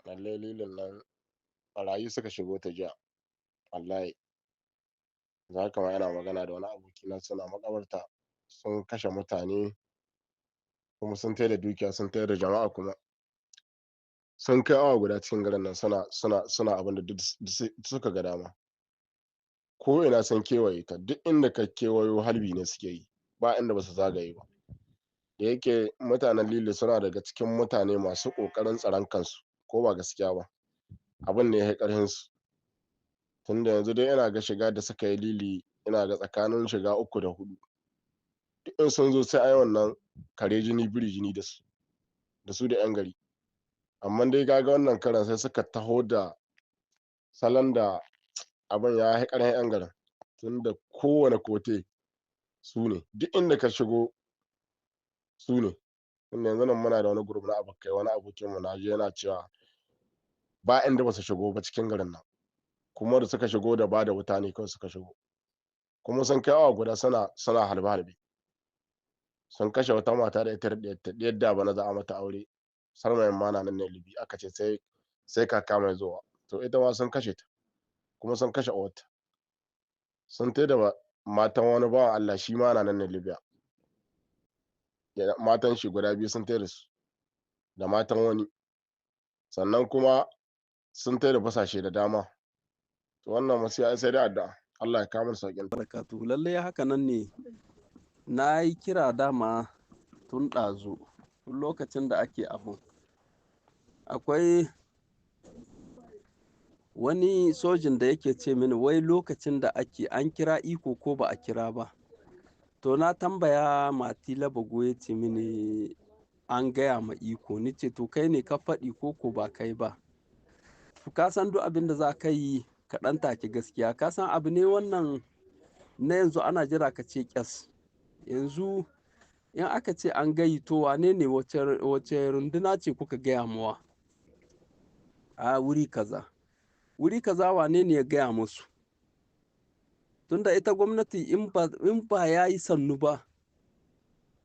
Lallai lilin nan ɓarayi suka shigo ta jiya, wallahi. Yanzu haka ma ina magana da wani abokina suna maƙabarta, sun kashe mutane kuma sun tai da dukiya sun tai da jama'a kuma. Sun kai awa guda cikin garin nan suna abin da duk suka ga dama. Ko ina sun kewaye ta, duk inda ka kewayo harbi ne suke yi, ba inda ba su zagaye ba. Da yake mutanen Lili suna daga cikin mutane masu ƙoƙarin tsaron kansu, ko ba gaskiya ba. Abin ne ya fi ƙarfinsu. Tunda yanzu dai ina ga shiga da suka yi Lili ina ga tsakanin shiga 3 da 4. Duk in sun zo sai an yi wannan kare jini biri jini da su da 'yan gari. Amma dai ka ga wannan karon sai suka taho da salon da abin ya fi ƙarfin 'yan garin. Tunda kowane kote su ne, duk inda ka shigo su ne. Tunda yanzu nan muna da wani group na abokai, wani abokinmu na ji yana cewa ba inda ba su shigo ba cikin garin nan. Kuma da suka shigo da ba da wuta ne kawai suka shigo. Kuma sun kai awa guda suna halbe-halbe. Sun kashe wata mata da ita da ɗiyarta, ɗiyar da bana za a mata aure. Sarmayin ma na nan ne Libi aka ce sai kaka mai zuwa. To ita ma sun kashe ta, kuma sun kashe uwarta. Sun tai da matan wani bawan Allah shi ma na nan ne Libya. Matan shi guda 2 sun tai da su, da matan wani. Sannan kuma sun tai da fasashe da dama. To wannan masifa sai dai addu'a. Allah ya kawo mana sauƙin ta. Barakatu lallai haka nan ne. Na yi kira dama tun ɗazu, tun lokacin da ake abun. Akwai wani sojin da yake ce mini wai lokacin da ake an kira iko ko ba a kira ba. To na tambaya Mati Labago ya ce mini an gaya ma iko. Ni ce to kai ne ka faɗi ko ba kai ba. To ka san duk abin da za ka yi ka ɗan take gaskiya. Ka san abu ne wannan na yanzu ana jira ka ce ƙyas. Yanzu in aka ce an gayi to wane ne wace runduna ce kuka gaya mawa? A wuri kaza. Wuri kaza wane ne ya gaya musu? Tunda ita gwamnati in ba ya yi sannu ba,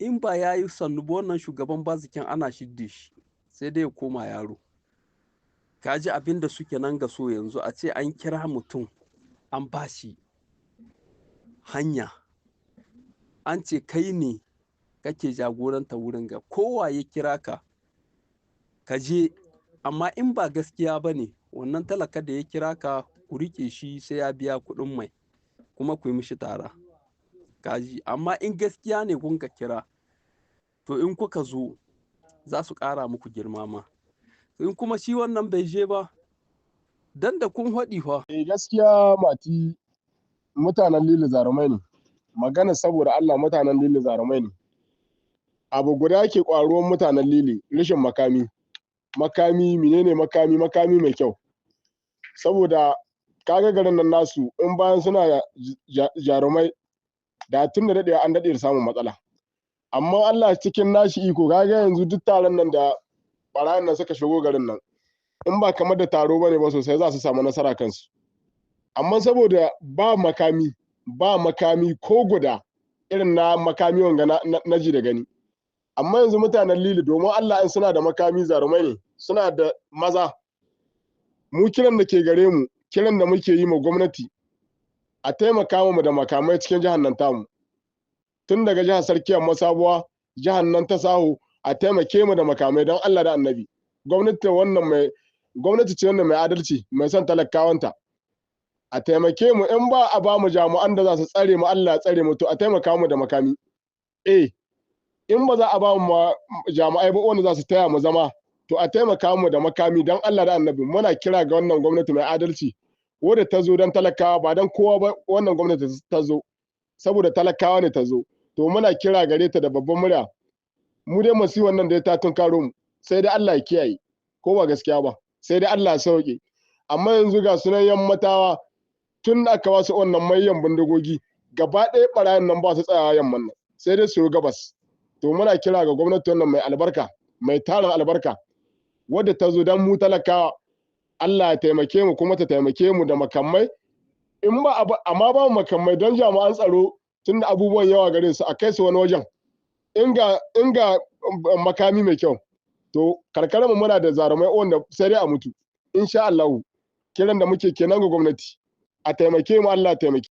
wannan shugaban bazikin ana shidde shi sai dai ya koma yaro. Ka ji abin da suke nan ga so yanzu a ce an kira mutum an ba shi hanya. An ce kai ne kake jagoranta wurin ga kowa ya kira ka, ka je. Amma in ba gaskiya ba ne, wannan talaka da ya kira ka ku riƙe shi sai ya biya kuɗin mai kuma ku yi mishi tara. Kaji, amma in gaskiya ne kun ka kira, to in kuka zo za su ƙara muku girma ma. In kuma shi wannan bai je ba, dan da kun haɗi fa. Gaskiya Mati, mutanen Lili zarumai ne. Magana saboda Allah mutanen Lili zarumai ne. Abu guda ke ƙwaruwan mutanen Lili, rashin makami. Makami menene makami? Makami mai kyau. Saboda kaga garin nan nasu in bayan suna jarumai da tun da daɗewa an daɗe da samun matsala. Amma Allah cikin nashi iko kaga yanzu duk taron nan da ɓarayin nan suka shigo garin nan, in ba kamar da taro bane ba sosai za su samu nasara kansu. Amma saboda ba makami ko guda irin na makami wanga na ji da gani. Amma yanzu mutanen Lili domin Allah in suna da makami zarumai ne, suna da maza. Mu kiran da ke gare mu, kiran da muke yi ma gwamnati a taimaka mu da makamai cikin jihar nan tamu. Tun daga jihar Sarkiyar Masabuwa, jihar nan ta Saho, a taimake mu da makamai don Allah da Annabi. Gwamnati ce wannan mai adalci, mai son talakawanta. A taimake mu in ba a ba mu jami'an da za su tsare mu, Allah ya tsare mu, to a taimaka mu da makami. In ba za a ba mu jami'ai ba wanda za su taya mu zama, to a taimaka mu da makami don Allah da Annabi. Muna kira ga wannan gwamnati mai adalci wadda ta zo don talakawa ba don kowa ba. Wannan gwamnati ta zo saboda talakawa ne ta zo. To muna kira gare ta da babban murya. Mu dai masu wannan da ta tunkaro mu, sai dai Allah ya kiyaye, ko ba gaskiya ba, sai dai Allah ya sauke. Amma yanzu ga sunan yammatawa tun da aka wasu wannan mayan bindigogi gaba ɗaya ɓarayin nan ba su tsayawa yamman nan, sai dai su yi gabas. To muna kira ga gwamnati wannan mai albarka, mai tarin albarka, wadda ta zo don mu talakawa. Allah ya taimake mu kuma ta taimake mu da makamai. In ba amma ba mu makamai don jami'an tsaro tun da abubuwan yawa gare su a kai su wani wajen. In ga makami mai kyau to karkarar mu muna da zarumai wanda sai dai a mutu insha Allah kiran da muke kenan ga gwamnati a taimake mu Allah taimake